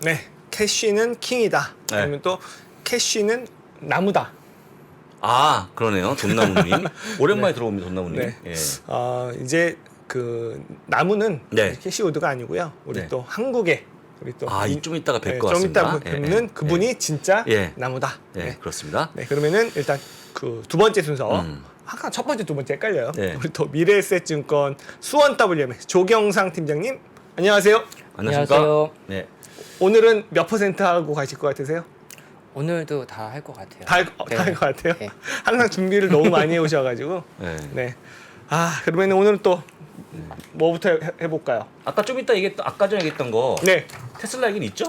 네, 캐시는 킹이다. 네. 아니면 또 캐시는 나무다. 아, 그러네요. 돈나무님. 오랜만에 들어옵니다, 돈나무님. 네. 예. 이제 그 나무는 네. 캐시우드가 아니고요. 우리 네. 또 한국의 우리 또 좀 이따가 뵐 네, 것 좀 같습니다. 이따 뵙는 그분이 진짜 예. 나무다. 네, 네. 그렇습니다. 네, 그러면은 일단 그 두 번째 순서. 음. 아까 첫 번째, 두 번째 헷갈려요. 네. 우리 또 미래에셋증권 수원 WMS 조경상 팀장님, 안녕하세요. 안녕하십니까? 안녕하세요. 네. 오늘은 몇 % 하고 가실 것 같으세요? 오늘도 다 할 것 같아요. 다 할 것 같아요. 네. 항상 준비를 너무 많이 해오셔가지고. 네. 네. 그러면 오늘은 또 뭐부터 해볼까요? 아까 좀 이따 아까 전에 얘기했던 거. 네. 테슬라 얘기는 있죠?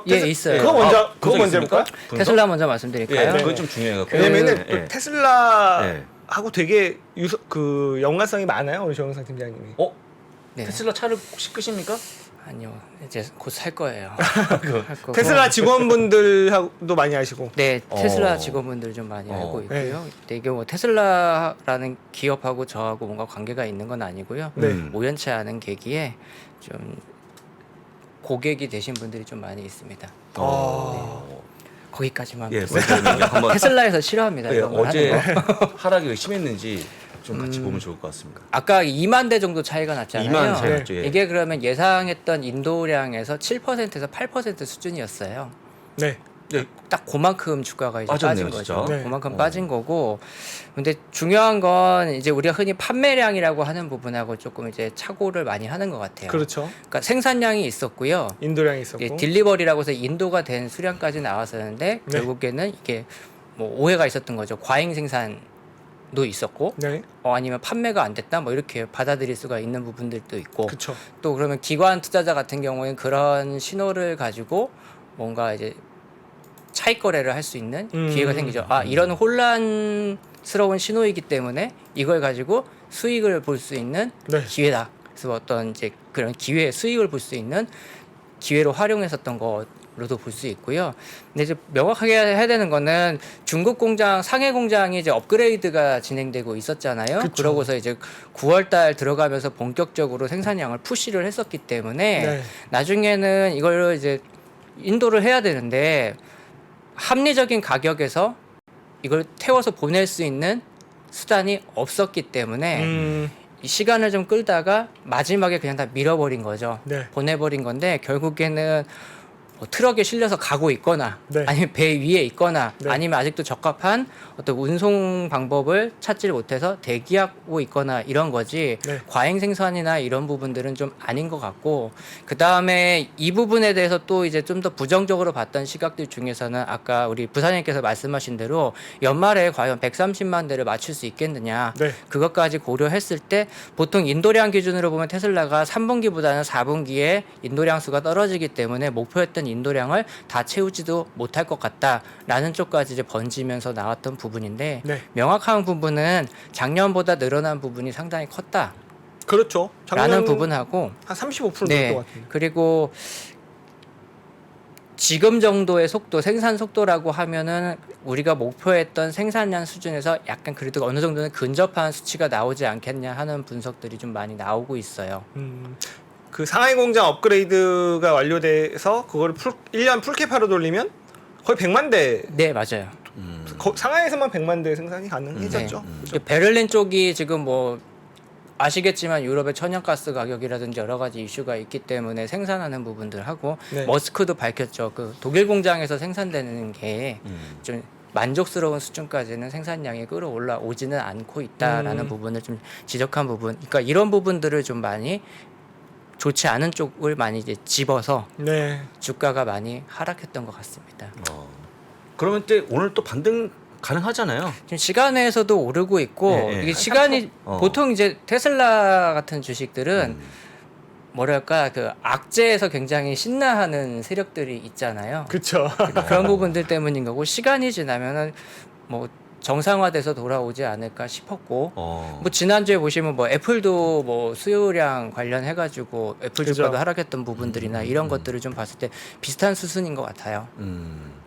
예, 있어요. 그거 먼저 분석 해볼까요? 있습니까? 분석? 테슬라 먼저 예, 말씀드릴까요? 그건 좀 중요해요. 왜냐면은 또 예. 테슬라하고 예. 되게 그 연관성이 많아요, 우리 조영상 팀장님이. 네. 테슬라 차를 혹시 끄십니까? 아니요. 이제 곧 살 거예요. 할 거고. 테슬라 직원분들하고도 많이 하시고. 네, 테슬라 어. 직원분들 좀 많이 알고 어. 있고요. 근데 이게 뭐 테슬라라는 기업하고 저하고 뭔가 관계가 있는 건 아니고요. 네. 우연치 않은 계기에 좀 고객이 되신 분들이 좀 많이 있습니다. 거기까지만. 예, 말씀드릴게요. 먼저 한번 테슬라에서 싫어합니다. 예, 이런 걸 어제 하는 거. 하락이 왜 심했는지 좀 같이 보면 좋을 것 같습니다. 아까 2만 대 정도 차이가 났잖아요. 2만 차이 네. 났죠. 예. 이게 그러면 예상했던 인도량에서 7%에서 8% 수준이었어요. 네. 네. 딱 그만큼 주가가 이제 빠졌네요, 빠진 거죠. 진짜. 네. 그만큼 빠진 거고. 근데 중요한 건 이제 우리가 흔히 판매량이라고 하는 부분하고 조금 이제 착오를 많이 하는 것 같아요. 그렇죠. 그러니까 생산량이 있었고요. 인도량이 있었고. 이게 딜리버리라고 해서 인도가 된 수량까지 나왔었는데 네. 결국에는 이게 뭐 오해가 있었던 거죠. 과잉 생산도 있었고 네. 아니면 판매가 안 됐다 뭐 이렇게 받아들일 수가 있는 부분들도 있고 그렇죠. 또 그러면 기관 투자자 같은 경우에는 그런 신호를 가지고 뭔가 이제 차익 거래를 할 수 있는 기회가 생기죠. 이런 혼란스러운 신호이기 때문에 이걸 가지고 수익을 볼 수 있는 네. 기회다. 그래서 어떤 이제 그런 기회 수익을 볼 수 있는 기회로 활용했었던 거로도 볼 수 있고요. 근데 이제 명확하게 해야 되는 거는 중국 공장, 상해 공장이 이제 업그레이드가 진행되고 있었잖아요. 그쵸. 그러고서 이제 9월달 들어가면서 본격적으로 생산량을 푸시를 했었기 때문에 네. 나중에는 이걸 이제 인도를 해야 되는데 합리적인 가격에서 이걸 태워서 보낼 수 있는 수단이 없었기 때문에 이 시간을 좀 끌다가 마지막에 그냥 다 밀어버린 거죠. 네. 보내버린 건데 결국에는 뭐 트럭에 실려서 가고 있거나 네. 아니면 배 위에 있거나 네. 아니면 아직도 적합한 어떤 운송 방법을 찾지를 못해서 대기하고 있거나 이런 거지 네. 과잉 생산이나 이런 부분들은 좀 아닌 것 같고 그 다음에 이 부분에 대해서 또 이제 좀 더 부정적으로 봤던 시각들 중에서는 아까 우리 부사장님께서 말씀하신 대로 연말에 과연 130만 대를 맞출 수 있겠느냐 네. 그것까지 고려했을 때 보통 인도량 기준으로 보면 테슬라가 3분기보다는 4분기에 인도량 수가 떨어지기 때문에 목표했던 인도량을 다 채우지도 못할 것 같다라는 쪽까지 이제 번지면서 나왔던 부분인데 네. 명확한 부분은 작년보다 늘어난 부분이 상당히 컸다라는 그렇죠. 작년 부분하고 한 35% 네 될것 같은데. 그리고 지금 정도의 속도 생산 속도라고 하면은 우리가 목표했던 생산량 수준에서 약간 그래도 어느 정도는 근접한 수치가 나오지 않겠냐 하는 분석들이 좀 많이 나오고 있어요. 그 상하이 공장 업그레이드가 완료돼서 그거를 1년 풀캡하로 돌리면 거의 100만 대. 네 맞아요. 상하이에서만 100만 대 생산이 가능해졌죠. 네. 베를린 쪽이 지금 뭐 아시겠지만 유럽의 천연가스 가격이라든지 여러 가지 이슈가 있기 때문에 생산하는 부분들하고 네. 머스크도 밝혔죠. 그 독일 공장에서 생산되는 게 좀 만족스러운 수준까지는 생산량이 끌어올라 오지는 않고 있다라는 부분을 좀 지적한 부분. 그러니까 이런 부분들을 좀 많이 좋지 않은 쪽을 많이 이제 집어서 네. 주가가 많이 하락했던 것 같습니다. 그러면 또 오늘 또 반등 가능하잖아요. 지금 시간에서도 오르고 있고 예, 예. 이게 시간이 보통 이제 테슬라 같은 주식들은 뭐랄까 그 악재에서 굉장히 신나하는 세력들이 있잖아요. 그렇죠. 그런 부분들 때문인 거고 시간이 지나면은 뭐 정상화돼서 돌아오지 않을까 싶었고 뭐 지난주에 보시면 뭐 애플도 뭐 수요량 관련해 가지고 애플 그죠. 주가도 하락했던 부분들이나 이런 것들을 좀 봤을 때 비슷한 수순인 것 같아요.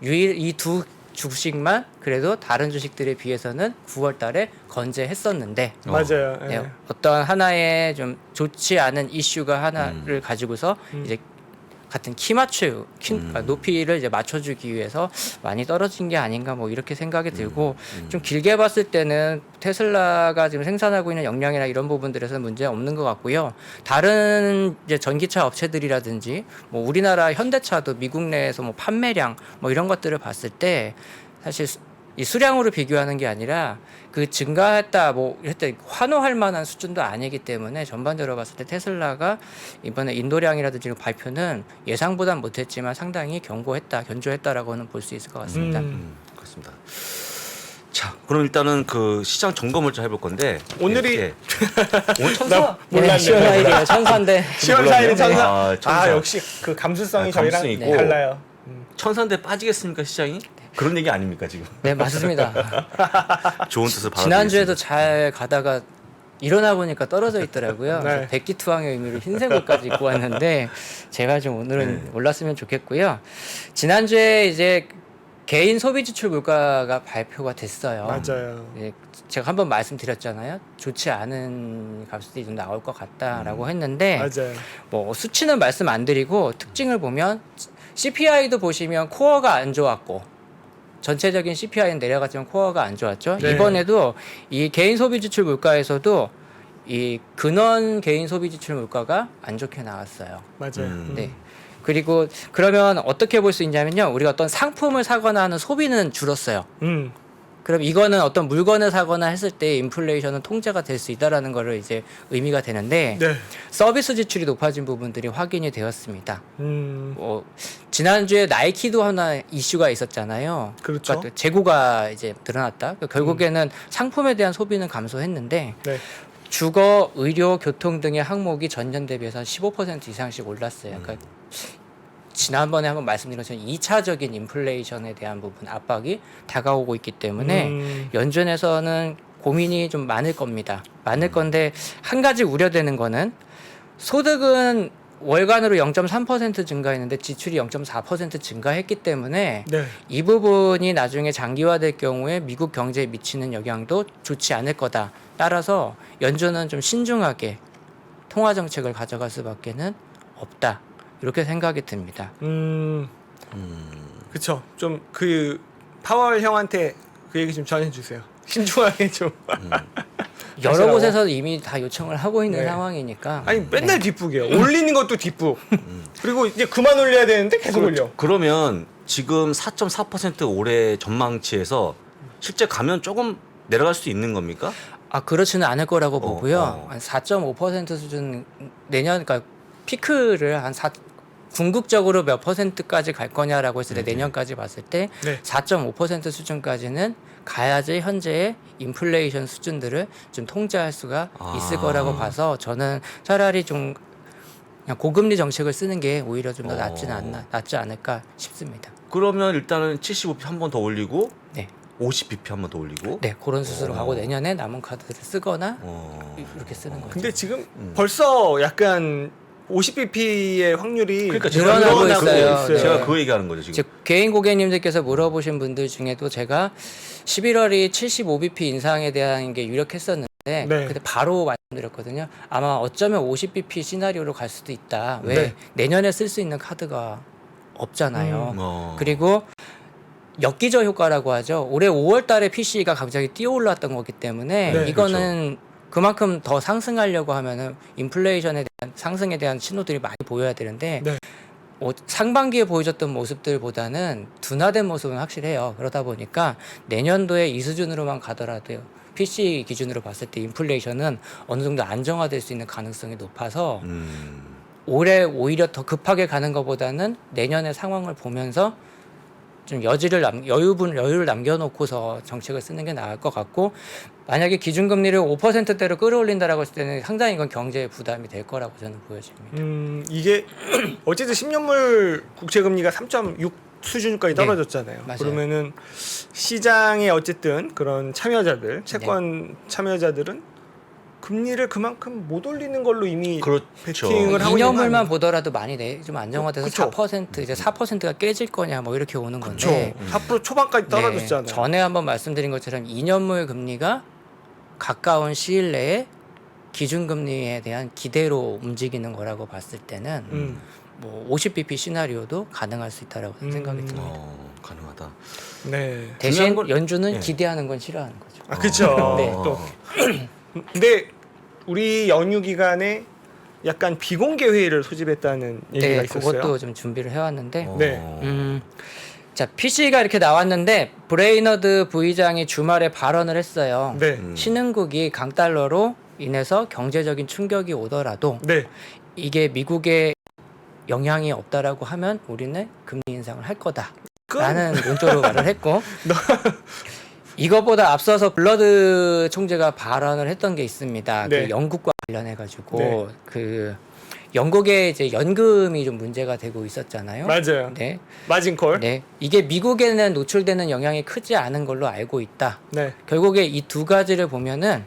이 두 주식만 그래도 다른 주식들에 비해서는 9월 달에 건재했었는데 맞아요. 예. 네, 어떤 하나의 좀 좋지 않은 이슈가 하나를 가지고서 이제 같은 그러니까 높이를 이제 맞춰주기 위해서 많이 떨어진 게 아닌가 뭐 이렇게 생각이 들고 좀 길게 봤을 때는 테슬라가 지금 생산하고 있는 역량이나 이런 부분들에서는 문제 없는 것 같고요. 다른 이제 전기차 업체들이라든지 뭐 우리나라 현대차도 미국 내에서 뭐 판매량 뭐 이런 것들을 봤을 때 사실 이 수량으로 비교하는 게 아니라 그 증가했다 뭐 이랬다 환호할 만한 수준도 아니기 때문에 전반적으로 봤을 때 테슬라가 이번에 인도량이라든지 발표는 예상보단 못했지만 상당히 견조했다라고는 볼 수 있을 것 같습니다. 그렇습니다. 자, 그럼 일단은 그 시장 점검을 좀 해볼 건데 오늘이 예. 오늘 천사 몰랐네. 시원하이래요 천사인데 10월 4일은 천사. 아, 천사. 역시 그 감수성이 아, 저희랑 감수성이 있고. 달라요. 천사인데 빠지겠습니까 시장이? 그런 얘기 아닙니까 지금? 네 맞습니다. 좋은 뜻을 받아. 지난주에도 잘 가다가 일어나 보니까 떨어져 있더라고요. 네. 그래서 백기투항의 의미로 흰색 옷까지 입고 왔는데 제가 좀 오늘은 올랐으면 좋겠고요. 지난주에 이제 개인 소비 지출 물가가 발표가 됐어요. 맞아요. 예, 제가 한번 말씀드렸잖아요. 좋지 않은 값들이 좀 나올 것 같다라고 했는데 맞아요. 뭐 수치는 말씀 안 드리고 특징을 보면 CPI도 보시면 코어가 안 좋았고 전체적인 CPI는 내려갔지만 코어가 안 좋았죠. 네. 이번에도 이 개인 소비 지출 물가에서도 이 근원 개인 소비 지출 물가가 안 좋게 나왔어요. 맞아요. 네. 그리고 그러면 어떻게 볼 수 있냐면요. 우리가 어떤 상품을 사거나 하는 소비는 줄었어요. 그럼 이거는 어떤 물건을 사거나 했을 때 인플레이션은 통제가 될 수 있다라는 거를 이제 의미가 되는데 네. 서비스 지출이 높아진 부분들이 확인이 되었습니다. 지난주에 나이키도 하나 이슈가 있었잖아요. 그렇죠. 그러니까 또 재고가 이제 드러났다. 그러니까 결국에는 상품에 대한 소비는 감소했는데 네. 주거, 의료, 교통 등의 항목이 전년 대비해서 15% 이상씩 올랐어요. 그러니까 지난번에 한번 말씀드린 것처럼 2차적인 인플레이션에 대한 부분 압박이 다가오고 있기 때문에 연준에서는 고민이 좀 많을 겁니다. 많을 건데 한 가지 우려되는 거는 소득은 월간으로 0.3% 증가했는데 지출이 0.4% 증가했기 때문에 네. 이 부분이 나중에 장기화될 경우에 미국 경제에 미치는 영향도 좋지 않을 거다. 따라서 연준은 좀 신중하게 통화 정책을 가져갈 수밖에는 없다. 이렇게 생각이 듭니다. 그쵸. 좀 그 파월 형한테 그 얘기 좀 전해주세요. 신중하게 좀. 여러 하시라고? 곳에서 이미 다 요청을 하고 있는 네. 상황이니까. 아니 맨날 뒷북이에요. 올리는 것도 뒷북. 그리고 이제 그만 올려야 되는데 계속 올려. 그러면 지금 4.4% 올해 전망치에서 실제 가면 조금 내려갈 수 있는 겁니까? 아 그렇지는 않을 거라고 보고요. 한 4.5% 수준 내년 그러니까 피크를 궁극적으로 몇 %까지 갈 거냐라고 했을 때 내년까지 봤을 때 네. 4.5% 수준까지는 가야지 현재의 인플레이션 수준들을 좀 통제할 수가 있을 거라고 봐서 저는 차라리 좀 그냥 고금리 정책을 쓰는 게 오히려 좀 더 낫지 않을까 싶습니다. 그러면 일단은 75p 한 번 더 올리고 네. 50bp 한 번 더 올리고. 네, 그런 수술을 하고 내년에 남은 카드를 쓰거나 이렇게 쓰는 거죠. 근데 지금 벌써 약간 50bp의 확률이 그러니까 늘어나고 늘어나고 있어요. 네. 제가 그 얘기하는 거죠 지금. 즉 개인 고객님들께서 물어보신 분들 중에도 제가 11월이 75bp 인상에 대한 게 유력했었는데 네. 그때 바로 말씀드렸거든요. 아마 어쩌면 50bp 시나리오로 갈 수도 있다. 왜 네. 내년에 쓸 수 있는 카드가 없잖아요. 어. 그리고 엽기적 효과라고 하죠. 올해 5월 달에 PC가 갑자기 뛰어 올랐던 거기 때문에 네, 이거는 그만큼 더 상승하려고 하면은 인플레이션에 대한 상승에 대한 신호들이 많이 보여야 되는데 네. 상반기에 보여줬던 모습들보다는 둔화된 모습은 확실해요. 그러다 보니까 내년도에 이 수준으로만 가더라도 PC 기준으로 봤을 때 인플레이션은 어느 정도 안정화될 수 있는 가능성이 높아서 올해 오히려 더 급하게 가는 것보다는 내년의 상황을 보면서 좀 여유를 남겨놓고서 정책을 쓰는 게 나을 것 같고 만약에 기준금리를 5%대로 끌어올린다라고 했을 때는 상당히 이건 경제에 부담이 될 거라고 저는 보여집니다. 이게 어쨌든 10년물 국채금리가 3.6 수준까지 네. 떨어졌잖아요. 맞아요. 그러면은 시장에 어쨌든 그런 참여자들, 채권 참여자들은 금리를 그만큼 못 올리는 걸로 이미 그렇죠. 베팅을 하고 있는 거 2년물만 아니에요? 보더라도 많이 좀 안정화돼서 그쵸. 4% 이제 4%가 깨질 거냐 뭐 이렇게 오는 그렇죠. 건데 4% 초반까지 떨어졌잖아요. 네, 전에 한번 말씀드린 것처럼 2년물 금리가 가까운 시일 내에 기준금리에 대한 기대로 움직이는 거라고 봤을 때는 뭐 50bp 시나리오도 가능할 수 있다라고 생각이 듭니다. 가능하다. 네. 대신 중요한 건- 연준은 예. 기대하는 건 싫어하는 거죠. 아 그렇죠. 네. 또 근데 우리 연휴 기간에 약간 비공개 회의를 소집했다는 얘기가 네, 있었어요. 그것도 좀 준비를 해왔는데 네. 자 PC가 이렇게 나왔는데 브레이너드 부의장이 주말에 발언을 했어요. 네. 신흥국이 강달러로 인해서 경제적인 충격이 오더라도 네. 이게 미국에 영향이 없다라고 하면 우리는 금리 인상을 할 거다라는 논조로 말을 했고 이거보다 앞서서 블러드 총재가 발언을 했던 게 있습니다. 네. 그 영국과 관련해 가지고 네. 그 영국에 이제 연금이 좀 문제가 되고 있었잖아요. 맞아요. 네. 마진콜. 네. 이게 미국에는 노출되는 영향이 크지 않은 걸로 알고 있다. 네. 결국에 이 두 가지를 보면은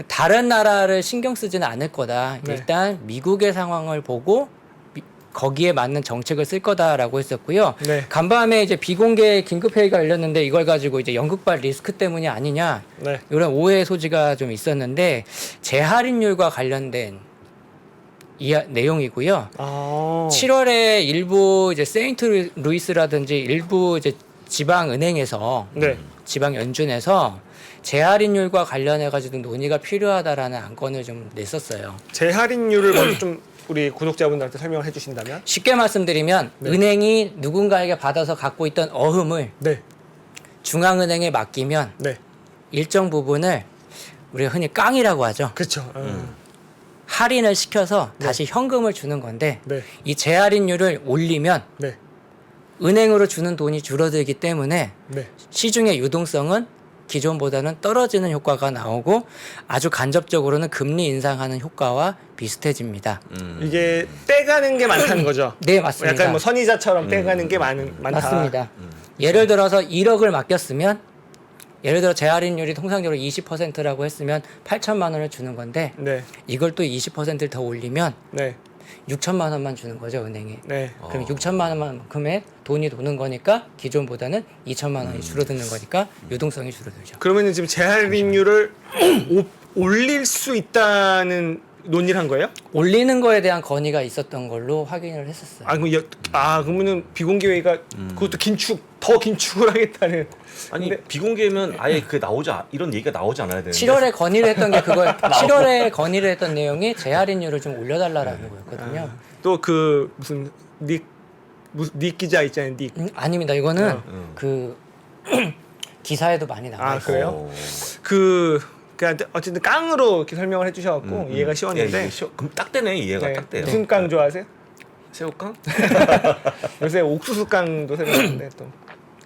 다른 나라를 신경 쓰지는 않을 거다. 네. 일단 미국의 상황을 보고 거기에 맞는 정책을 쓸 거다라고 했었고요. 네. 간밤에 이제 비공개 긴급 회의가 열렸는데 이걸 가지고 이제 영국발 리스크 때문이 아니냐 네. 이런 오해의 소지가 좀 있었는데 재할인율과 관련된 내용이고요. 아. 7월에 일부 이제 세인트 루이스라든지 일부 이제 지방 은행에서 네. 지방 연준에서 재할인율과 관련해 가지고 논의가 필요하다라는 안건을 좀 냈었어요. 재할인율을 먼저 좀 우리 구독자분들한테 설명을 해주신다면. 쉽게 말씀드리면 네. 은행이 누군가에게 받아서 갖고 있던 어흠을 네. 중앙은행에 맡기면 네. 일정 부분을 우리가 흔히 깡이라고 하죠. 그렇죠. 할인을 시켜서 네. 다시 현금을 주는 건데 네. 이 재할인율을 올리면 네. 은행으로 주는 돈이 줄어들기 때문에 네. 시중의 유동성은 기존보다는 떨어지는 효과가 나오고 아주 간접적으로는 금리 인상하는 효과와 비슷해집니다. 이게 떼가는 게 많다는 거죠. 네, 맞습니다. 약간 뭐 선이자처럼 떼가는 게 많다. 맞습니다. 예를 들어서 1억을 맡겼으면 예를 들어 재할인율이 통상적으로 20%라고 했으면 8천만 원을 주는 건데 네. 이걸 또 20%를 더 올리면 네. 6천만 원만 주는 거죠, 은행에. 네. 그럼 6천만 원만큼의 돈이 도는 거니까 기존보다는 2천만 원이 줄어드는 거니까 유동성이 줄어들죠. 그러면은 지금 재할인율을 올릴 수 있다는 논의를 한 거예요? 올리는 거에 대한 건의가 있었던 걸로 확인을 했었어요. 그러면은 비공개 회의가 그것도 더 긴축을 하겠다는. 아니 근데- 비공개면 아예 그 이런 얘기가 나오지 않아야 되는데. 7월에 건의를 했던 게 그걸 7월에 건의를 했던 내용이 재할인율을 좀 올려달라는 거였거든요. 또 그 무슨 닉 기자 있잖아요. 닉. 아닙니다. 이거는 음. 그 기사에도 많이 나와 아, 있어요. 그래요? 그러니까 어쨌든 깡으로 이렇게 설명을 해주셔갖고 이해가 쉬웠는데. 그럼 딱 되네 이해가 네. 딱 돼요. 무슨 깡 좋아하세요? 새우깡? 요새 옥수수 깡도 새로 나왔는데 또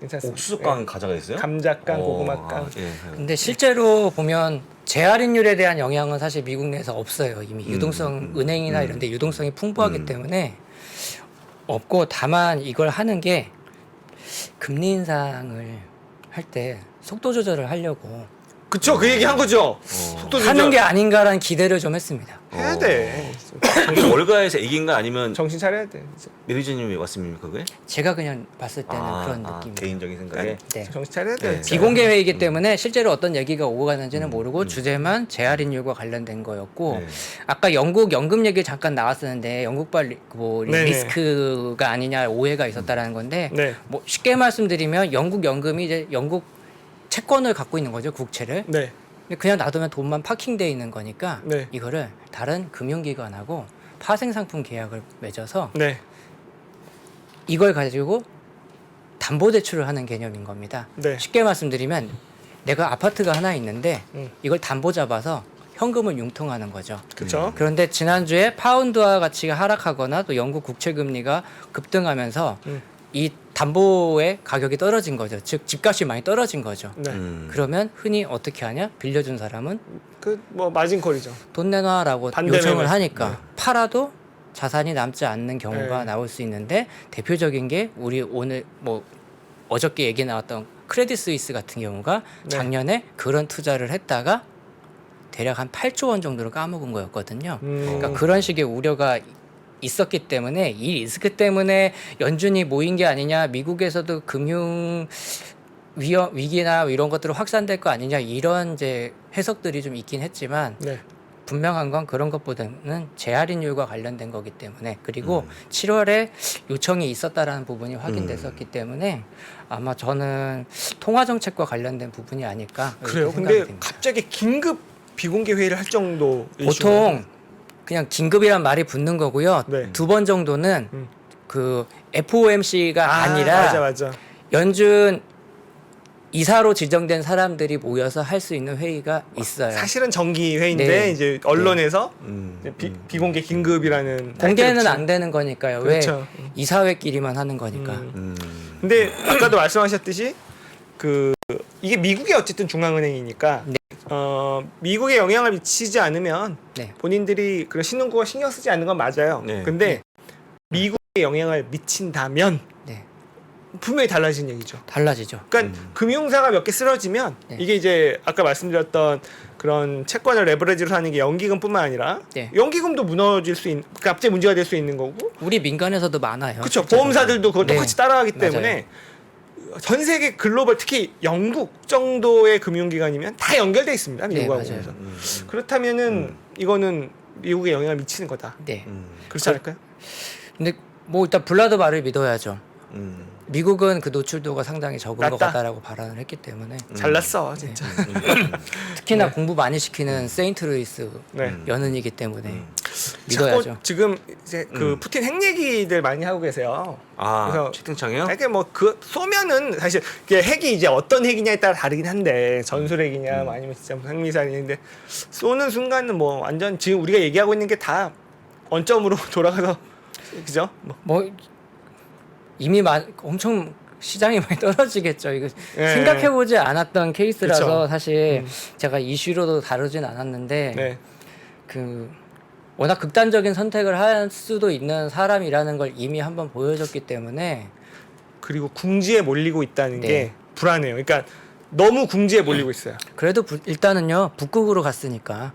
괜찮습니다. 옥수수깡 가져가 있어요? 감자깡, 고구마깡. 아, 예. 근데 실제로 보면 재할인율에 대한 영향은 사실 미국 내에서 없어요. 이미 유동성 은행이나 이런 데 유동성이 풍부하기 때문에 없고 다만 이걸 하는 게 금리 인상을 할 때 속도 조절을 하려고 그쵸, 그 얘기 한 거죠. 속도 조절 하는 게 아닌가라는 기대를 좀 했습니다. 해야 돼. 이게 월가에서 얘기인가 아니면 정신 차려야 돼. 이제. 매니저님이 왔습니까 그게? 제가 그냥 봤을 때는 그런 느낌. 개인적인 생각에. 네. 정신 차려야 돼. 네. 진짜. 비공개 회의이기 때문에 실제로 어떤 얘기가 오고 가는지는 모르고 주제만 재할인율과 관련된 거였고 네. 아까 영국 연금 얘기 잠깐 나왔었는데 영국발 네네. 리스크가 아니냐 오해가 있었다라는 건데 네. 뭐 쉽게 말씀드리면 영국 연금이 이제 영국 채권을 갖고 있는 거죠, 국채를. 네. 근데 그냥 놔두면 돈만 파킹돼 있는 거니까 네. 이거를 다른 금융기관하고 파생상품 계약을 맺어서 네. 이걸 가지고 담보대출을 하는 개념인 겁니다. 네. 쉽게 말씀드리면 내가 아파트가 하나 있는데 이걸 담보 잡아서 현금을 융통하는 거죠. 그쵸. 그런데 지난주에 파운드화 가치가 하락하거나 또 영국 국채 금리가 급등하면서 이 담보의 가격이 떨어진 거죠. 즉 집값이 많이 떨어진 거죠. 네. 그러면 흔히 어떻게 하냐? 빌려준 사람은 그 뭐 마진콜이죠. 돈 내놔라고 반대매매. 요청을 하니까 팔아도 자산이 남지 않는 경우가 네. 나올 수 있는데 대표적인 게 우리 오늘 뭐 어저께 얘기 나왔던 크레딧 스위스 같은 경우가 네. 작년에 그런 투자를 했다가 대략 한 8조 원 정도를 까먹은 거였거든요. 그러니까 그런 식의 우려가 있었기 때문에 이 리스크 때문에 연준이 모인 게 아니냐, 미국에서도 금융 위기나 이런 것들은 확산될 거 아니냐 이런 이제 해석들이 좀 있긴 했지만 네. 분명한 건 그런 것보다는 재할인율과 관련된 거기 때문에 그리고 7월에 요청이 있었다라는 부분이 확인됐었기 때문에 아마 저는 통화 정책과 관련된 부분이 아닐까 이렇게 그래요. 생각이 근데 됩니다. 갑자기 긴급 비공개 회의를 할 정도 보통 그냥 긴급이란 말이 붙는 거고요. 네. 2번 정도는 음. 그 FOMC가 아니라 맞아. 연준 이사로 지정된 사람들이 모여서 할 수 있는 회의가 있어요. 사실은 정기 회의인데 네. 이제 언론에서 음. 이제 비공개 긴급이라는 공개는 타이틀을 안 되는 거니까요. 그렇죠. 왜 이사회끼리만 하는 거니까. 근데 아까도 말씀하셨듯이 그 이게 미국의 어쨌든 중앙은행이니까 네. 미국에 영향을 미치지 않으면 네. 본인들이 그런 신흥국가 신경 쓰지 않는 건 맞아요. 네. 근데 미국에 영향을 미친다면 네. 분명히 달라진 얘기죠. 달라지죠. 그러니까 금융사가 몇 개 쓰러지면 네. 이게 이제 아까 말씀드렸던 그런 채권을 레버리지로 사는 게 연기금뿐만 아니라 네. 연기금도 무너질 수 있는 갑자기 문제가 될 수 있는 거고 우리 민간에서도 많아요. 그렇죠. 실제로. 보험사들도 그걸 네. 똑같이 따라하기 맞아요. 때문에 전 세계 글로벌 특히 영국 정도의 금융기관이면 다 연결돼 있습니다. 네, 미국하고. 맞아요. 그래서 그렇다면은 이거는 미국에 영향을 미치는 거다. 네. 그렇지 않을까요? 근데 뭐 일단 블라드 말을 믿어야죠. 음. 미국은 그 노출도가 상당히 적은 것 낮다. 같다라고 발언을 했기 때문에 잘났어 진짜. 특히나 공부 많이 시키는 세인트루이스 네. 연은이기 때문에 자꾸 믿어야죠. 지금 이제 그 푸틴 핵 얘기들 많이 하고 계세요. 아, 그래서 채팅창이요? 이게 뭐 그 쏘면은 사실 이게 핵이 이제 어떤 핵이냐에 따라 다르긴 한데 전술 핵이냐 뭐 아니면 진짜 뭐 핵미사일인데 쏘는 순간은 뭐 완전 지금 우리가 얘기하고 있는 게 다 원점으로 돌아가서 그죠? 뭐 이미 엄청 시장이 많이 떨어지겠죠. 이거 예. 생각해보지 않았던 케이스라서 그쵸. 사실 제가 이슈로도 다루진 않았는데 네. 그 워낙 극단적인 선택을 할 수도 있는 사람이라는 걸 이미 한번 보여줬기 때문에 그리고 궁지에 몰리고 있다는 네. 게 불안해요. 그러니까 너무 궁지에 몰리고 있어요. 그래도 일단은요 북극으로 갔으니까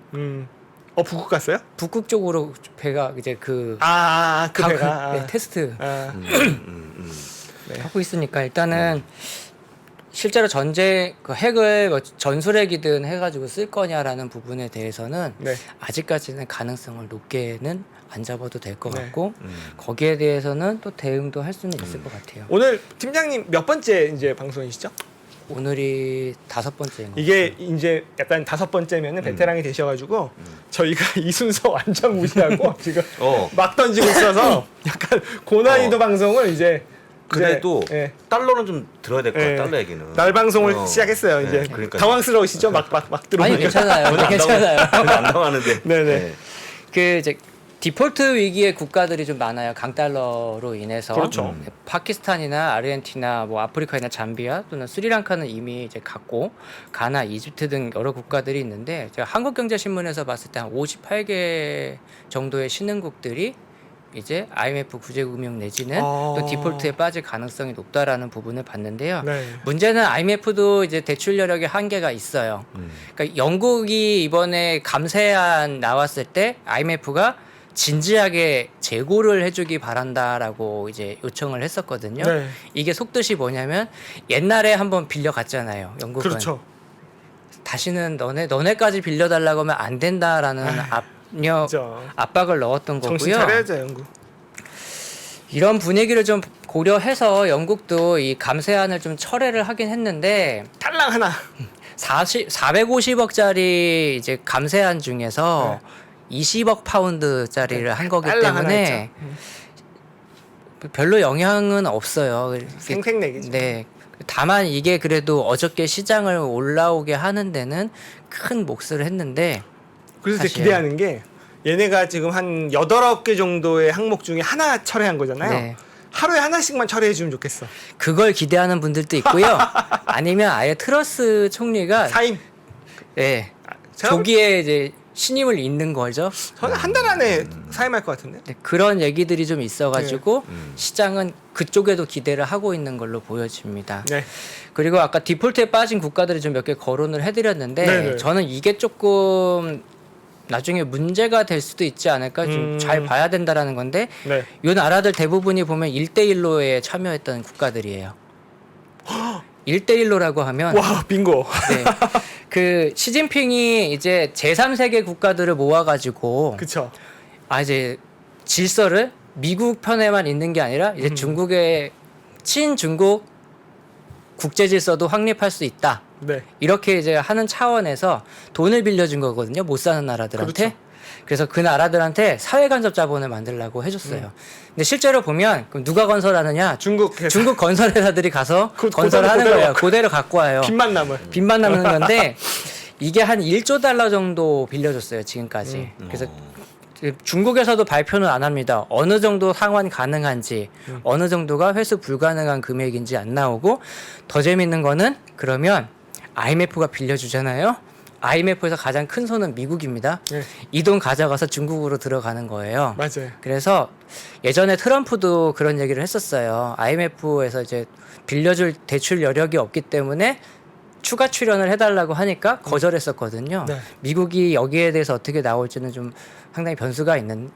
북극 갔어요? 북극 쪽으로 배가 이제 그 그 배가. 네, 테스트 아. 하고 있으니까 일단은 실제로 그 핵을 뭐 전술핵이든 해가지고 쓸 거냐라는 부분에 대해서는 네. 아직까지는 가능성을 높게는 안 잡아도 될 것 네. 같고 거기에 대해서는 또 대응도 할 수는 있을 것 같아요. 오늘 팀장님 몇 번째 이제 방송이시죠? 오늘이 5번째인 거. 이게 이제 약간 5번째면은 베테랑이 되셔가지고 저희가 이 순서 완전 무시하고 지금 막 던지고 있어서 약간 고난이도 방송을 이제 그래도 예. 달러는 좀 들어야 될 것 같아. 예. 달러 얘기는. 날 방송을 시작했어요. 이제 그러니까요. 당황스러우시죠? 막 들어오니까. 아니 괜찮아요. 저는 안 괜찮아요. 저는 안 당하는데. 네네. 그 이제 디폴트 위기의 국가들이 좀 많아요. 강달러로 인해서. 그렇죠. 파키스탄이나 아르헨티나, 뭐 아프리카이나 잠비아 또는 스리랑카는 이미 이제 갔고 가나, 이집트 등 여러 국가들이 있는데 제가 한국경제신문에서 봤을 때 한 58개 정도의 신흥국들이 이제 IMF 구제금융 내지는 또 디폴트에 빠질 가능성이 높다라는 부분을 봤는데요. 네. 문제는 IMF도 이제 대출 여력에 한계가 있어요. 그러니까 영국이 이번에 감세안 나왔을 때 IMF가 진지하게 재고를 해주기 바란다라고 이제 요청을 했었거든요. 네. 이게 속뜻이 뭐냐면 옛날에 한번 빌려갔잖아요. 영국은. 그렇죠. 다시는 너네까지 빌려달라고 하면 안 된다라는 그렇죠. 압박을 넣었던 거고요. 정신 차려야죠, 영국. 이런 분위기를 좀 고려해서 영국도 이 감세안을 좀 철회를 하긴 했는데 탈락 하나. 450억짜리 이제 감세안 중에서 20억 파운드짜리를 한 거기 딸랑 하나 때문에 별로 영향은 없어요. 생색내기죠. 네. 다만 이게 그래도 어저께 시장을 올라오게 하는 데는 큰 몫을 했는데 그래서 이제 사실. 기대하는 게 얘네가 지금 한 8개 정도의 항목 중에 하나 철회한 거잖아요. 네. 하루에 하나씩만 철회해 주면 좋겠어. 그걸 기대하는 분들도 있고요. 아니면 아예 트러스 총리가 사임. 네. 제가 조기에 이제 신임을 잇는 거죠. 저는 한 달 안에 사임할 것 같은데. 네, 그런 얘기들이 좀 있어가지고 네. 시장은 그쪽에도 기대를 하고 있는 걸로 보여집니다. 네. 그리고 아까 디폴트에 빠진 국가들이 좀 몇 개 거론을 해드렸는데 네네. 저는 이게 조금 나중에 문제가 될 수도 있지 않을까 좀 잘 봐야 된다라는 건데 네. 이 나라들 대부분이 보면 1대1로에 참여했던 국가들이에요. 1대1로라고 하면 와, 빙고. 네. 그 시진핑이 이제 제3세계 국가들을 모아가지고 그쵸. 이제 질서를 미국 편에만 있는 게 아니라 이제 중국의 친중국 국제 질서도 확립할 수 있다. 네. 이렇게 이제 하는 차원에서 돈을 빌려준 거거든요. 못 사는 나라들한테. 그렇죠. 그래서 그 나라들한테 사회간접 자본을 만들라고 해줬어요. 근데 실제로 보면 그럼 누가 건설하느냐? 중국 회사. 중국 건설회사들이 가서 그 건설하는 그대로 거예요. 갖고 그대로 갖고 와요. 빚만 남을. 빚만 남는 건데 이게 한 1조 달러 정도 빌려줬어요. 지금까지. 그래서 중국에서도 발표는 안 합니다. 어느 정도 상환 가능한지, 어느 정도가 회수 불가능한 금액인지 안 나오고, 더 재밌는 거는 그러면 IMF가 빌려주잖아요. IMF에서 가장 큰 손은 미국입니다. 네. 이 돈 가져가서 중국으로 들어가는 거예요. 맞아요. 그래서 예전에 트럼프도 그런 얘기를 했었어요. IMF에서 이제 빌려줄 대출 여력이 없기 때문에 추가 출연을 해달라고 하니까 거절했었거든요. 네. 미국이 여기에 대해서 어떻게 나올지는 좀 상당히 변수가 있는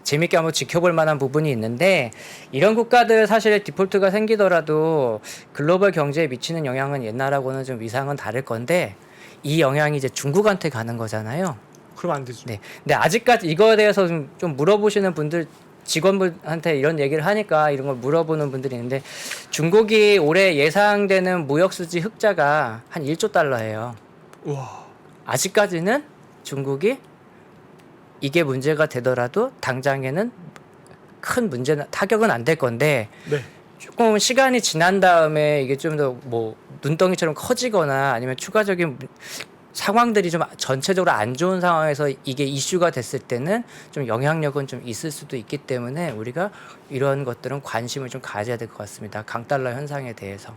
재밌게 한번 지켜볼 만한 부분이 있는데 이런 국가들 사실 디폴트가 생기더라도 글로벌 경제에 미치는 영향은 옛날하고는 좀 위상은 다를 건데 이 영향이 이제 중국한테 가는 거잖아요. 그러면 안 되죠. 네. 근데 아직까지 이거에 대해서 좀 물어보시는 분들 직원분한테 이런 얘기를 하니까 이런 걸 물어보는 분들이 있는데 중국이 올해 예상되는 무역수지 흑자가 한 1조 달러예요. 우와. 아직까지는 중국이 이게 문제가 되더라도 당장에는 큰 문제는 타격은 안 될 건데 네. 조금 시간이 지난 다음에 이게 좀 더 뭐 눈덩이처럼 커지거나 아니면 추가적인 상황들이 좀 전체적으로 안 좋은 상황에서 이게 이슈가 됐을 때는 좀 영향력은 좀 있을 수도 있기 때문에 우리가 이런 것들은 관심을 좀 가져야 될 것 같습니다. 강달러 현상에 대해서.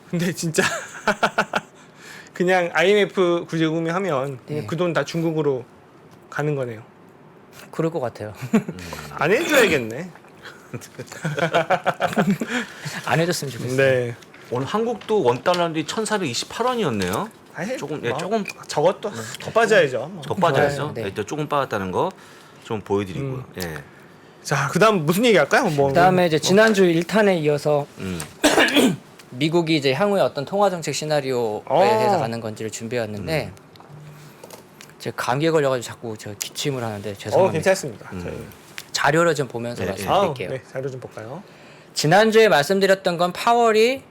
근데 진짜 그냥 IMF 구제금이 하면 네. 그 돈 다 중국으로 가는 거네요. 그럴 것 같아요. 안 해줘야겠네. 안 해줬으면 좋겠어요. 네. 오늘 한국도 원 달러인데 1,428원이었네요. 아니, 조금 뭐, 조금 저것도 더 빠져야죠. 뭐. 더 빠져있어. 네. 네. 조금 빠졌다는 거 좀 보여드리고요. 예. 자, 그다음 무슨 얘기 할까요? 뭐. 그다음에 이제 지난주 1탄에 이어서 음. 미국이 이제 향후에 어떤 통화 정책 시나리오에 대해서 가는 건지를 준비해왔는데 제가 감기에 걸려가지고 자꾸 저 기침을 하는데 죄송합니다. 괜찮습니다. 저희. 자료를 좀 보면서 네, 말씀드릴게요. 네, 자료 좀 볼까요? 지난주에 말씀드렸던 건 파월이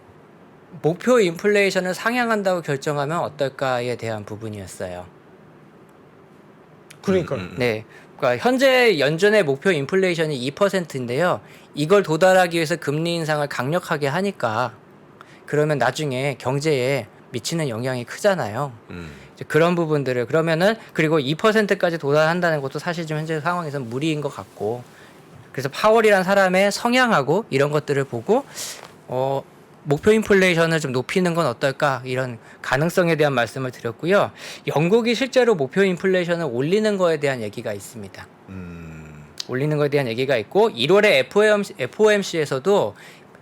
목표 인플레이션을 상향한다고 결정하면 어떨까에 대한 부분이었어요. 그러니까. 네. 그러니까 현재 연준의 목표 인플레이션이 2%인데요. 이걸 도달하기 위해서 금리 인상을 강력하게 하니까 그러면 나중에 경제에 미치는 영향이 크잖아요. 이제 그런 부분들을 그러면은 그리고 2%까지 도달한다는 것도 사실 지금 현재 상황에서는 무리인 것 같고 그래서 파월이란 사람의 성향하고 이런 것들을 보고 목표 인플레이션을 좀 높이는 건 어떨까 이런 가능성에 대한 말씀을 드렸고요. 영국이 실제로 목표 인플레이션을 올리는 거에 대한 얘기가 있습니다. 올리는 거에 대한 얘기가 있고 1월에 FOMC에서도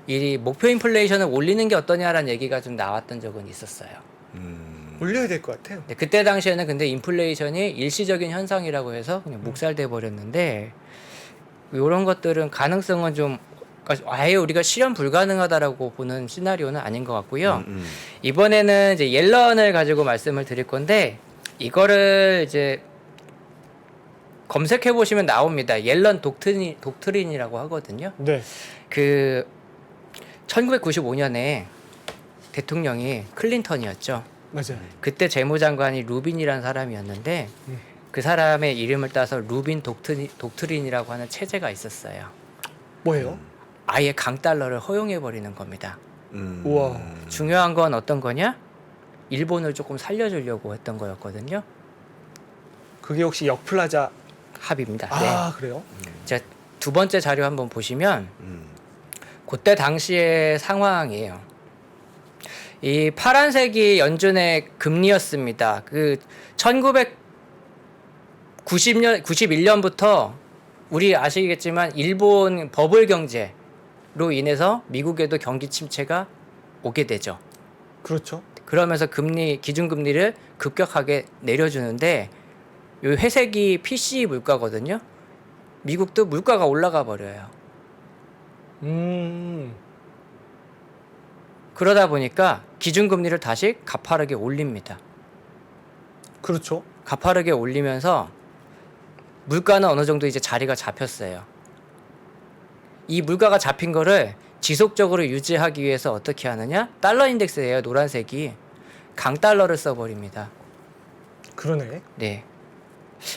이 목표 인플레이션을 올리는 게 어떠냐라는 얘기가 좀 나왔던 적은 있었어요. 올려야 될 것 같아요. 네, 그때 당시에는 근데 인플레이션이 일시적인 현상이라고 해서 그냥 묵살돼 버렸는데 이런 것들은 가능성은 좀 그러니까 아예 우리가 실현 불가능하다라고 보는 시나리오는 아닌 것 같고요. 이번에는 이제 옐런을 가지고 말씀을 드릴 건데 이거를 이제 검색해 보시면 나옵니다. 옐런 독트린이라고 하거든요. 네. 그 1995년에 대통령이 클린턴이었죠. 맞아요. 그때 재무장관이 루빈이라는 사람이었는데 그 사람의 이름을 따서 루빈 독트린이라고 하는 체제가 있었어요. 뭐예요? 아예 강달러를 허용해 버리는 겁니다. 우와. 중요한 건 어떤 거냐? 일본을 조금 살려주려고 했던 거였거든요. 그게 혹시 역플라자 합의입니다. 아, 그래요? 자, 두 번째 자료 한번 보시면 그때 당시의 상황이에요. 이 파란색이 연준의 금리였습니다. 그 1991년부터 우리 아시겠지만 일본 버블 경제로 인해서 미국에도 경기 침체가 오게 되죠. 그렇죠. 그러면서 기준금리를 급격하게 내려주는데 이 회색이 PC 물가거든요. 미국도 물가가 올라가 버려요. 그러다 보니까 기준금리를 다시 가파르게 올립니다. 그렇죠. 가파르게 올리면서 물가는 어느 정도 이제 자리가 잡혔어요. 이 물가가 잡힌 거를 지속적으로 유지하기 위해서 어떻게 하느냐? 달러 인덱스예요. 노란색이. 강달러를 써버립니다. 그러네. 네.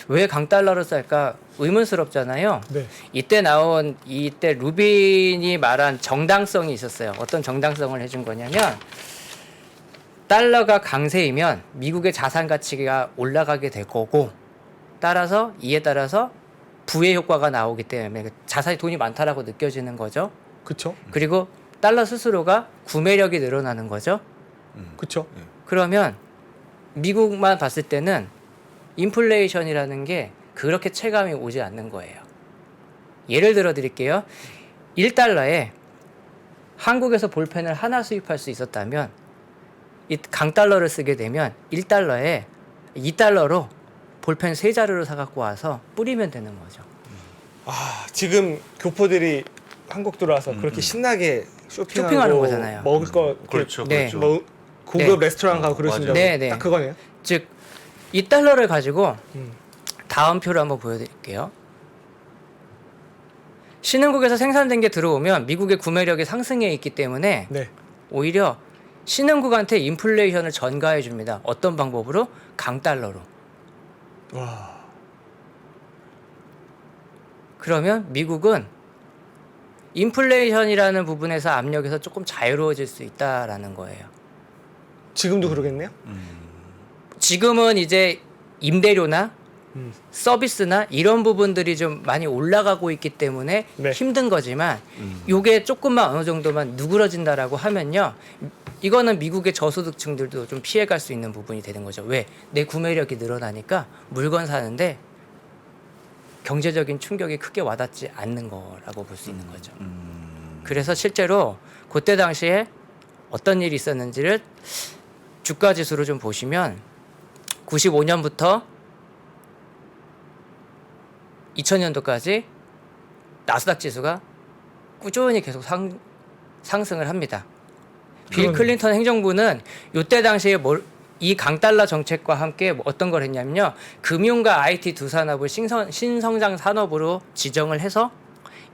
왜 강달러를 쓸까 의문스럽잖아요. 네. 이때 루빈이 말한 정당성이 있었어요. 어떤 정당성을 해준 거냐면 달러가 강세이면 미국의 자산 가치가 올라가게 될 거고 이에 따라서 부의 효과가 나오기 때문에 자산이 돈이 많다라고 느껴지는 거죠. 그쵸. 그리고 달러 스스로가 구매력이 늘어나는 거죠. 그쵸. 그러면 미국만 봤을 때는 인플레이션이라는 게 그렇게 체감이 오지 않는 거예요. 예를 들어 드릴게요. 1달러에 한국에서 볼펜을 하나 수입할 수 있었다면 이 강달러를 쓰게 되면 1달러에 2달러로 볼펜 3자루를 사갖고 와서 뿌리면 되는 거죠. 아, 지금 교포들이 한국 들어와서 그렇게 신나게 쇼핑하는 거잖아요. 먹을 거 그렇죠. 네. 그렇죠. 뭐 고급 네. 레스토랑 가고 그러신다고. 네, 네. 딱 그거네요. 즉 2달러를 가지고 음. 다음 표를 한번 보여드릴게요. 신흥국에서 생산된 게 들어오면 미국의 구매력이 상승해 있기 때문에 네. 오히려 신흥국한테 인플레이션을 전가해 줍니다. 어떤 방법으로? 강달러로. 와. 그러면 미국은 인플레이션이라는 부분에서 압력에서 조금 자유로워질 수 있다라는 거예요. 지금도 그러겠네요. 지금은 이제 임대료나 음. 서비스나 이런 부분들이 좀 많이 올라가고 있기 때문에 네. 힘든 거지만 요게 조금만 어느 정도만 누그러진다라고 하면요. 이거는 미국의 저소득층들도 좀 피해갈 수 있는 부분이 되는 거죠. 왜? 내 구매력이 늘어나니까 물건 사는데 경제적인 충격이 크게 와닿지 않는 거라고 볼 수 있는 거죠. 그래서 실제로 그때 당시에 어떤 일이 있었는지를 주가 지수로 좀 보시면 95년부터 2000년도까지 나스닥 지수가 꾸준히 계속 상승을 합니다. 빌 클린턴 행정부는 이때 당시에 이 강달러 정책과 함께 어떤 걸 했냐면요. 금융과 IT 두 산업을 신성장 산업으로 지정을 해서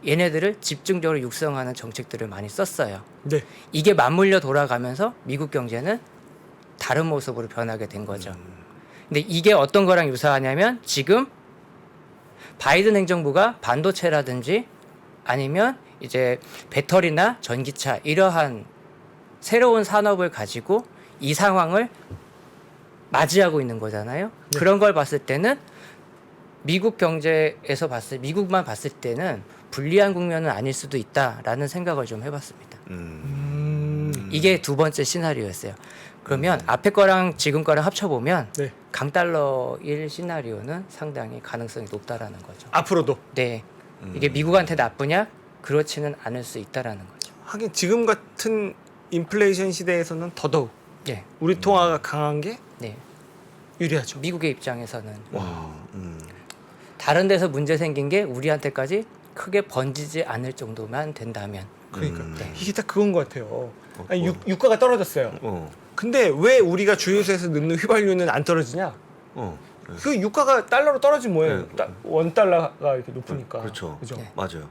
얘네들을 집중적으로 육성하는 정책들을 많이 썼어요. 네. 이게 맞물려 돌아가면서 미국 경제는 다른 모습으로 변하게 된 거죠. 근데 이게 어떤 거랑 유사하냐면 지금 바이든 행정부가 반도체라든지 아니면 이제 배터리나 전기차 이러한 새로운 산업을 가지고 이 상황을 맞이하고 있는 거잖아요. 네. 그런 걸 봤을 때는 미국 경제에서 미국만 봤을 때는 불리한 국면은 아닐 수도 있다라는 생각을 좀 해봤습니다. 이게 두 번째 시나리오였어요. 그러면 앞에 거랑 지금 거랑 합쳐보면 네. 강달러일 시나리오는 상당히 가능성이 높다라는 거죠. 앞으로도. 네, 이게 미국한테 나쁘냐? 그렇지는 않을 수 있다라는 거죠. 하긴 지금 같은 인플레이션 시대에서는 더더욱 네, 우리 통화가 강한 게 네. 유리하죠. 미국의 입장에서는 와. 다른 데서 문제 생긴 게 우리한테까지 크게 번지지 않을 정도만 된다면. 그러니까 네. 이게 딱 그건 것 같아요. 아니, 유가가 떨어졌어요. 어. 근데 왜 우리가 주유소에서 넣는 휘발유는 안 떨어지냐? 어. 그 유가가 달러로 떨어지면 뭐예요? 네. 원 달러가 이렇게 높으니까. 그렇죠. 그죠? 네. 맞아요.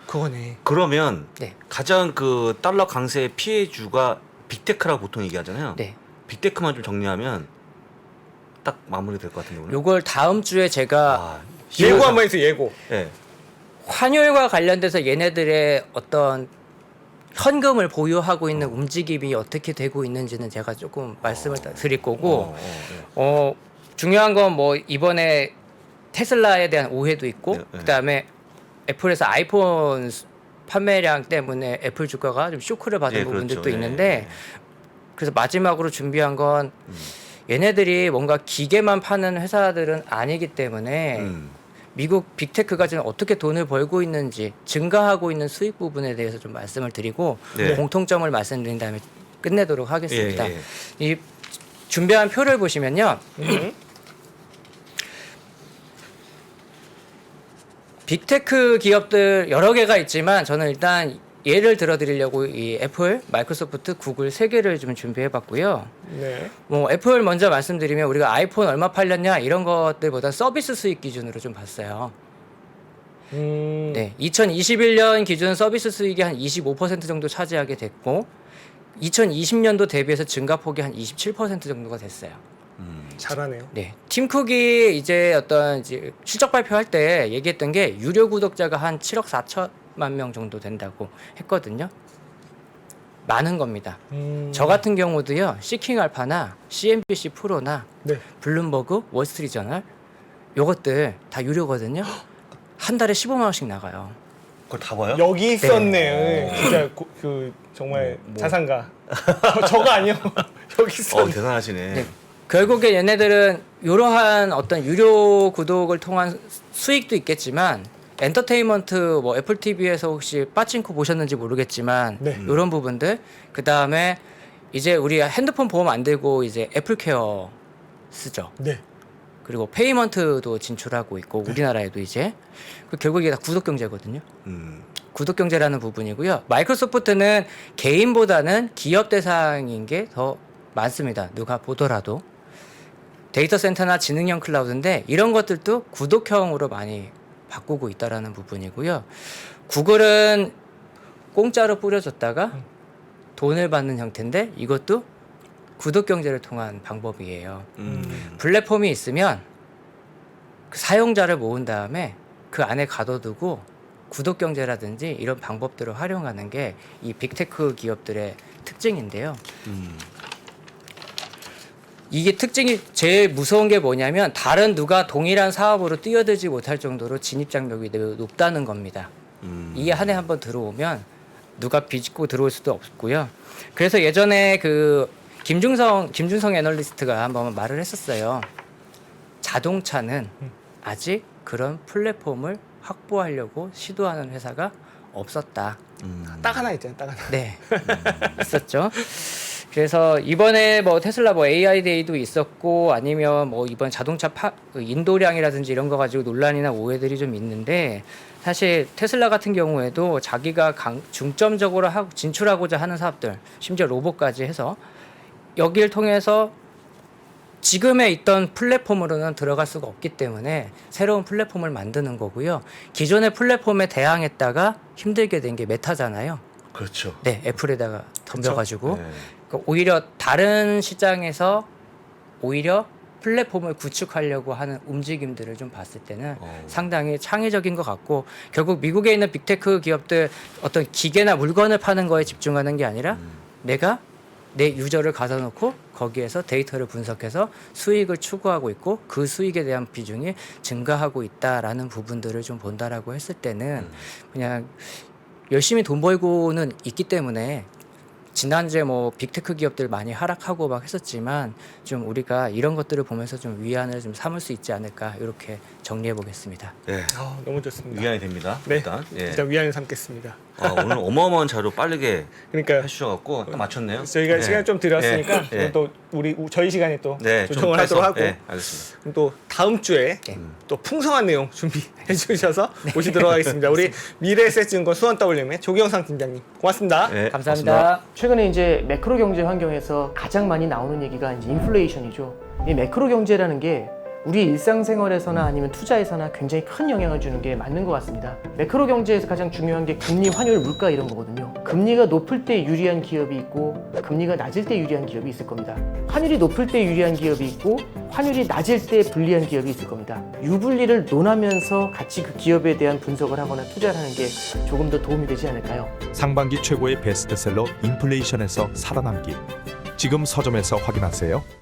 그거네. 그러면 네, 가장 그 달러 강세의 피해주가 빅테크라고 보통 얘기하잖아요. 네. 빅테크만 좀 정리하면 딱 마무리될 것 같은데 오늘. 요걸 다음 주에 제가 아, 예고 한번 해주세요. 예고. 예. 환율과 관련돼서 얘네들의 어떤 현금을 보유하고 있는 움직임이 어떻게 되고 있는지는 제가 조금 말씀을 드릴 거고 중요한 건 뭐 이번에 테슬라에 대한 오해도 있고 네, 네. 그다음에 애플에서 아이폰 판매량 때문에 애플 주가가 좀 쇼크를 받은 예, 부분들도 그렇죠. 있는데 예, 예. 그래서 마지막으로 준비한 건 얘네들이 뭔가 기계만 파는 회사들은 아니기 때문에 미국 빅테크가 지금 어떻게 돈을 벌고 있는지 증가하고 있는 수익 부분에 대해서 좀 말씀을 드리고 네. 공통점을 말씀드린 다음에 끝내도록 하겠습니다. 예, 이 준비한 표를 보시면요. 빅테크 기업들 여러 개가 있지만 저는 일단 예를 들어드리려고 이 애플, 마이크로소프트, 구글 세 개를 좀 준비해봤고요. 네. 뭐 애플 먼저 말씀드리면 우리가 아이폰 얼마 팔렸냐 이런 것들보다 서비스 수익 기준으로 좀 봤어요. 네, 2021년 기준 서비스 수익이 한 25% 정도 차지하게 됐고 2020년도 대비해서 증가폭이 한 27% 정도가 됐어요. 잘하네요. 네, 팀쿡이 이제 어떤 이제 실적 발표할 때 얘기했던 게 유료 구독자가 한 7억 4천만 명 정도 된다고 했거든요. 많은 겁니다. 저 같은 경우도요, 시킹 알파나 CNBC 프로나 네. 블룸버그, 월스트리트저널 요것들 다 유료거든요. 한 달에 15만 원씩 나가요. 그걸 다 봐요? 여기 있었네. 진짜 그 정말 자산가. 저거 아니요. 여기 있었네. 대단하시네. 네. 결국에 얘네들은 이러한 어떤 유료 구독을 통한 수익도 있겠지만 엔터테인먼트 뭐 애플 TV에서 혹시 빠친코 보셨는지 모르겠지만 네. 이런 부분들 그 다음에 이제 우리 핸드폰 보험 안 들고 이제 애플케어 쓰죠. 네. 그리고 페이먼트도 진출하고 있고 우리나라에도 이제 결국 이게 다 구독 경제거든요. 구독 경제라는 부분이고요. 마이크로소프트는 개인보다는 기업 대상인 게 더 많습니다. 누가 보더라도 데이터 센터나 지능형 클라우드인데 이런 것들도 구독형으로 많이 바꾸고 있다라는 부분이고요. 구글은 공짜로 뿌려줬다가 돈을 받는 형태인데 이것도 구독 경제를 통한 방법이에요. 플랫폼이 있으면 그 사용자를 모은 다음에 그 안에 가둬두고 구독 경제라든지 이런 방법들을 활용하는 게 이 빅테크 기업들의 특징인데요. 이게 특징이 제일 무서운 게 뭐냐면 다른 누가 동일한 사업으로 뛰어들지 못할 정도로 진입 장벽이 매우 높다는 겁니다. 이게 한 해 한번 들어오면 누가 비집고 들어올 수도 없고요. 그래서 예전에 그 김준성 애널리스트가 한번 말을 했었어요. 자동차는 아직 그런 플랫폼을 확보하려고 시도하는 회사가 없었다. 딱 하나 있잖아요. 딱 하나. 네, 있었죠. 그래서 이번에 뭐 테슬라 뭐 AI 데이도 있었고 아니면 뭐 이번 자동차 그 인도량이라든지 이런 거 가지고 논란이나 오해들이 좀 있는데 사실 테슬라 같은 경우에도 자기가 중점적으로 진출하고자 하는 사업들 심지어 로봇까지 해서 여기를 통해서 지금에 있던 플랫폼으로는 들어갈 수가 없기 때문에 새로운 플랫폼을 만드는 거고요. 기존의 플랫폼에 대항했다가 힘들게 된 게 메타잖아요. 그렇죠. 네, 애플에다가 덤벼가지고 네. 그러니까 오히려 다른 시장에서 오히려 플랫폼을 구축하려고 하는 움직임들을 좀 봤을 때는 상당히 창의적인 것 같고 결국 미국에 있는 빅테크 기업들 어떤 기계나 물건을 파는 거에 집중하는 게 아니라 내가 내 유저를 가둬 놓고 거기에서 데이터를 분석해서 수익을 추구하고 있고 그 수익에 대한 비중이 증가하고 있다라는 부분들을 좀 본다라고 했을 때는 그냥 열심히 돈 벌고는 있기 때문에 지난주에 뭐 빅테크 기업들 많이 하락하고 막 했었지만 좀 우리가 이런 것들을 보면서 좀 위안을 좀 삼을 수 있지 않을까 이렇게 정리해 보겠습니다. 네. 너무 좋습니다. 위안이 됩니다. 네. 일단. 예. 진짜 위안을 삼겠습니다. 오늘 어마어마한 자료 빠르게 그러니까 해주셔갖고 딱 맞췄네요. 저희가 네. 시간 좀 드렸으니까 네. 또 저희 시간에 또 네, 좀 조정을 빼서. 하도록 하고 네, 알겠습니다. 그럼 또 다음 주에 또 풍성한 내용 준비해 주셔서 모시도록 하겠습니다. 우리 미래에셋증권 수원WM의 조경상 팀장님 고맙습니다. 네, 감사합니다. 고맙습니다. 최근에 이제 매크로 경제 환경에서 가장 많이 나오는 얘기가 이제 인플레이션이죠. 이 매크로 경제라는 게 우리 일상생활에서나 아니면 투자에서나 굉장히 큰 영향을 주는 게 맞는 것 같습니다. 매크로 경제에서 가장 중요한 게 금리, 환율, 물가 이런 거거든요. 금리가 높을 때 유리한 기업이 있고 금리가 낮을 때 유리한 기업이 있을 겁니다. 환율이 높을 때 유리한 기업이 있고 환율이 낮을 때 불리한 기업이 있을 겁니다. 유불리를 논하면서 같이 그 기업에 대한 분석을 하거나 투자를 하는 게 조금 더 도움이 되지 않을까요? 상반기 최고의 베스트셀러 인플레이션에서 살아남기. 지금 서점에서 확인하세요.